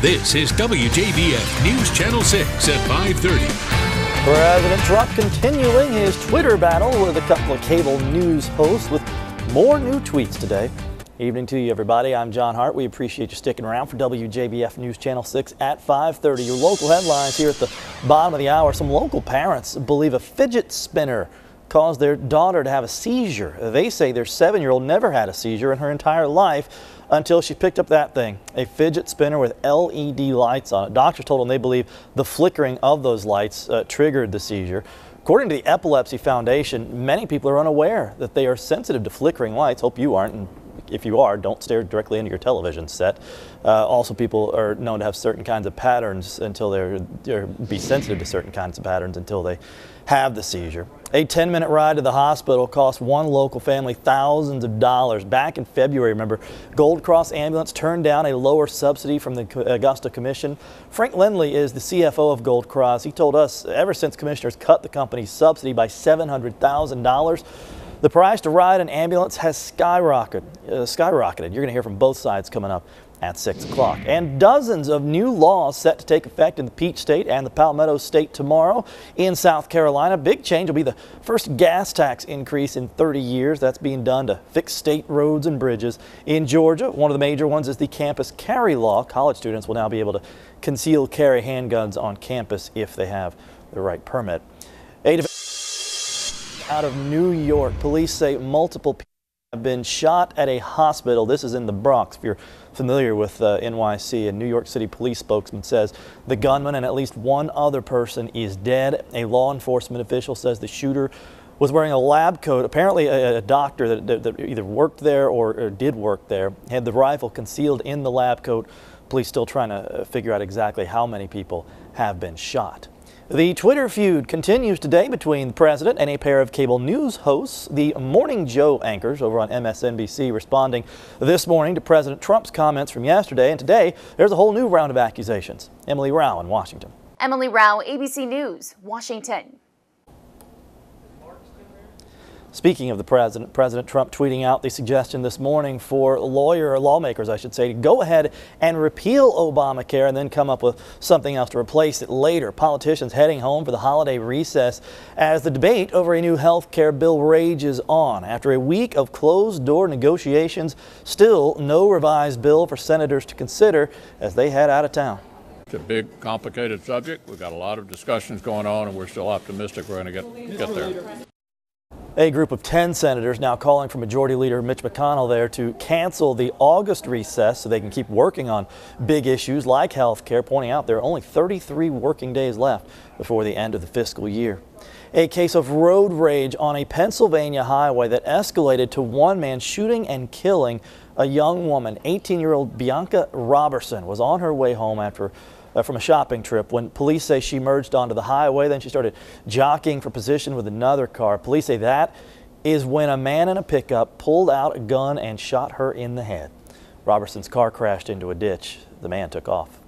This is WJBF News Channel 6 at 5:30. President Trump continuing his Twitter battle with a couple of cable news hosts with more new tweets today. Evening to you, everybody. I'm John Hart. We appreciate you sticking around for WJBF News Channel 6 at 5:30. Your local headlines here at the bottom of the hour. Some local parents believe a fidget spinner caused their daughter to have a seizure. They say their 7-year-old never had a seizure in her entire life until she picked up that thing, a fidget spinner with LED lights on it. Doctors told them they believe the flickering of those lights triggered the seizure. According to the Epilepsy Foundation, many people are unaware that they are sensitive to flickering lights. Hope you aren't, and if you are, don't stare directly into your television set. Also, people are known to have certain kinds of patterns until they're be sensitive to certain kinds of patterns until they have the seizure. A 10-minute ride to the hospital cost one local family thousands of dollars. Back in February, remember, Gold Cross Ambulance turned down a lower subsidy from the Augusta Commission. Frank Lindley is the CFO of Gold Cross. He told us ever since commissioners cut the company's subsidy by $700,000, the price to ride an ambulance has skyrocketed. You're going to hear from both sides coming up at 6 o'clock. And dozens of new laws set to take effect in the Peach State and the Palmetto State tomorrow. In South Carolina, big change will be the first gas tax increase in 30 years. That's being done to fix state roads and bridges. In Georgia, one of the major ones is the campus carry law. College students will now be able to conceal carry handguns on campus if they have the right permit. Out of New York, police say multiple people have been shot at a hospital. This is in the Bronx. If you're familiar with NYC, a New York City police spokesman says the gunman and at least one other person is dead. A law enforcement official says the shooter was wearing a lab coat. Apparently a doctor that either worked there or did work there had the rifle concealed in the lab coat. Police still trying to figure out exactly how many people have been shot. The Twitter feud continues today between the president and a pair of cable news hosts. The Morning Joe anchors over on MSNBC responding this morning to President Trump's comments from yesterday. And today, there's a whole new round of accusations. Emily Rao in Washington. Emily Rao, ABC News, Washington. Speaking of the president, President Trump tweeting out the suggestion this morning for lawmakers, I should say, to go ahead and repeal Obamacare and then come up with something else to replace it later. Politicians heading home for the holiday recess as the debate over a new health care bill rages on. After a week of closed-door negotiations, still no revised bill for senators to consider as they head out of town. It's a big, complicated subject. We've got a lot of discussions going on, and we're still optimistic we're going to get there. A group of 10 senators now calling for Majority Leader Mitch McConnell there to cancel the August recess so they can keep working on big issues like health care, pointing out there are only 33 working days left before the end of the fiscal year. A case of road rage on a Pennsylvania highway that escalated to one man shooting and killing a young woman. 18-year-old Bianca Robertson was on her way home from a shopping trip when police say she merged onto the highway. Then she started jockeying for position with another car. Police say that is when a man in a pickup pulled out a gun and shot her in the head. Robertson's car crashed into a ditch. The man took off.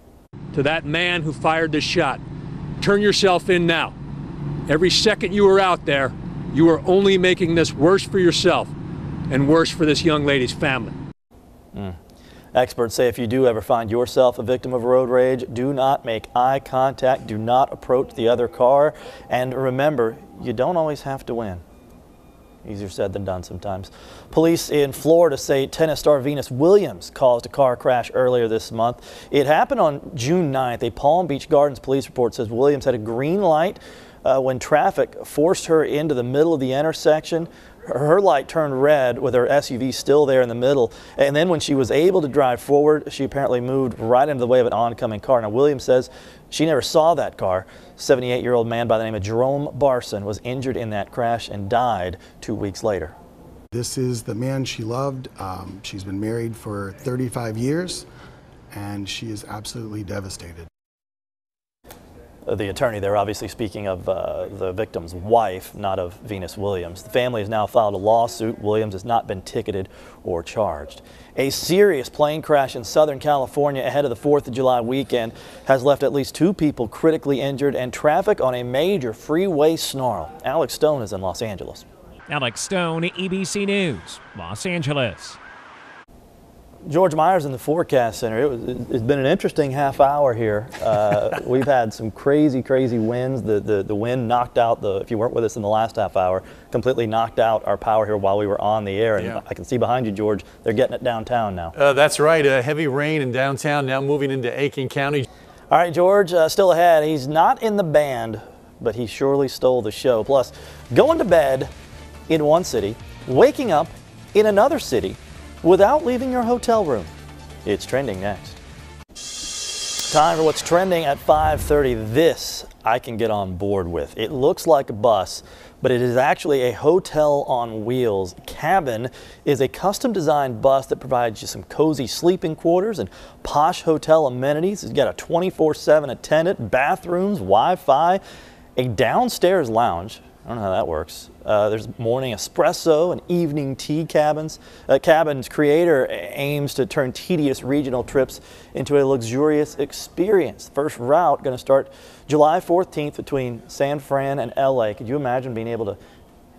To that man who fired the shot, turn yourself in now. Every second you are out there, you are only making this worse for yourself and worse for this young lady's family. Experts say if you do ever find yourself a victim of road rage, do not make eye contact, do not approach the other car, and remember, you don't always have to win. Easier said than done sometimes. Police in Florida say tennis star Venus Williams caused a car crash earlier this month. It happened on June 9th. A Palm Beach Gardens police report says Williams had a green light when traffic forced her into the middle of the intersection. Her light turned red with her SUV still there in the middle. And then when she was able to drive forward, she apparently moved right into the way of an oncoming car. Now, Williams says she never saw that car. 78-year-old man by the name of Jerome Barson was injured in that crash and died 2 weeks later. This is the man she loved. She's been married for 35 years, and she is absolutely devastated. The attorney there obviously speaking of the victim's wife, not of Venus Williams. The family has now filed a lawsuit. Williams has not been ticketed or charged. A serious plane crash in Southern California ahead of the 4th of July weekend has left at least 2 people critically injured and traffic on a major freeway snarl. Alex Stone is in Los Angeles. Alex Stone, ABC News, Los Angeles. George Myers in the forecast center. It's been an interesting half hour here. We've had some crazy winds. The wind knocked out if you weren't with us in the last half hour, completely knocked out our power here while we were on the air. And Yeah. I can see behind you, George, they're getting it downtown now. That's right. Heavy rain in downtown, now moving into Aiken County. All right, George, still ahead. He's not in the band, but he surely stole the show. Plus, going to bed in one city, waking up in another city without leaving your hotel room. It's trending next. Time for what's trending at 5:30. This I can get on board with. It looks like a bus, but it is actually a hotel on wheels. Cabin is a custom designed bus that provides you some cozy sleeping quarters and posh hotel amenities. It's got a 24/7 attendant, bathrooms, Wi-Fi, a downstairs lounge. I don't know how that works. There's morning espresso and evening tea cabins. Cabin's creator aims to turn tedious regional trips into a luxurious experience. First route going to start July 14th between San Fran and LA. Could you imagine being able to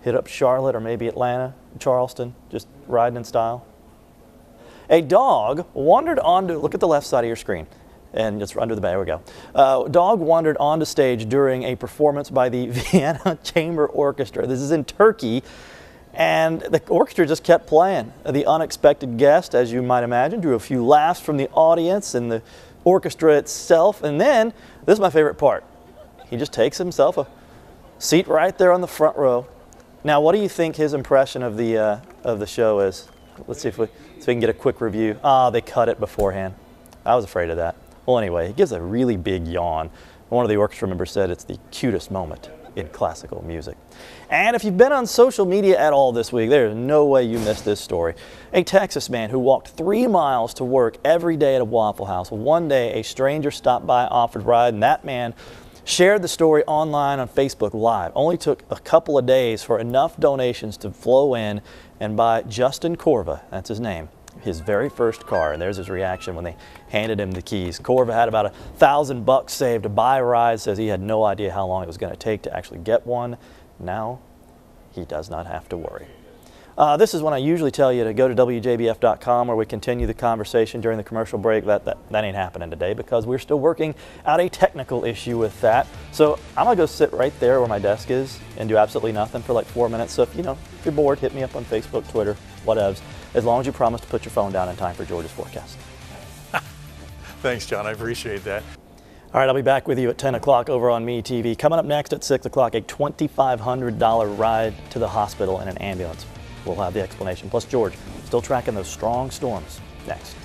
hit up Charlotte or maybe Atlanta, Charleston, just riding in style? A dog wandered onto, look at the left side of your screen. And just under the bed, there we go. Dog wandered onto stage during a performance by the Vienna Chamber Orchestra. This is in Turkey, and the orchestra just kept playing. The unexpected guest, as you might imagine, drew a few laughs from the audience and the orchestra itself. And then, this is my favorite part, he just takes himself a seat right there on the front row. Now, what do you think his impression of the show is? Let's see if we can get a quick review. They cut it beforehand. I was afraid of that. Well, anyway, he gives a really big yawn. One of the orchestra members said it's the cutest moment in classical music. And if you've been on social media at all this week, there's no way you missed this story. A Texas man who walked 3 miles to work every day at a Waffle House. One day, a stranger stopped by, offered a ride, and that man shared the story online on Facebook Live. Only took a couple of days for enough donations to flow in and buy Justin Corva, that's his name, his very first car. And there's his reaction when they handed him the keys. Corva had about $1,000 saved to buy a ride, says he had no idea how long it was going to take to actually get one. Now he does not have to worry. This is when I usually tell you to go to WJBF.com where we continue the conversation during the commercial break. That ain't happening today because we're still working out a technical issue with that. So I'm going to go sit right there where my desk is and do absolutely nothing for like 4 minutes. So if you're bored, hit me up on Facebook, Twitter, whatevs, as long as you promise to put your phone down in time for George's forecast. Thanks, John. I appreciate that. All right, I'll be back with you at 10 o'clock over on MeTV. Coming up next at 6 o'clock, a $2,500 ride to the hospital in an ambulance. We'll have the explanation. Plus, George, still tracking those strong storms next.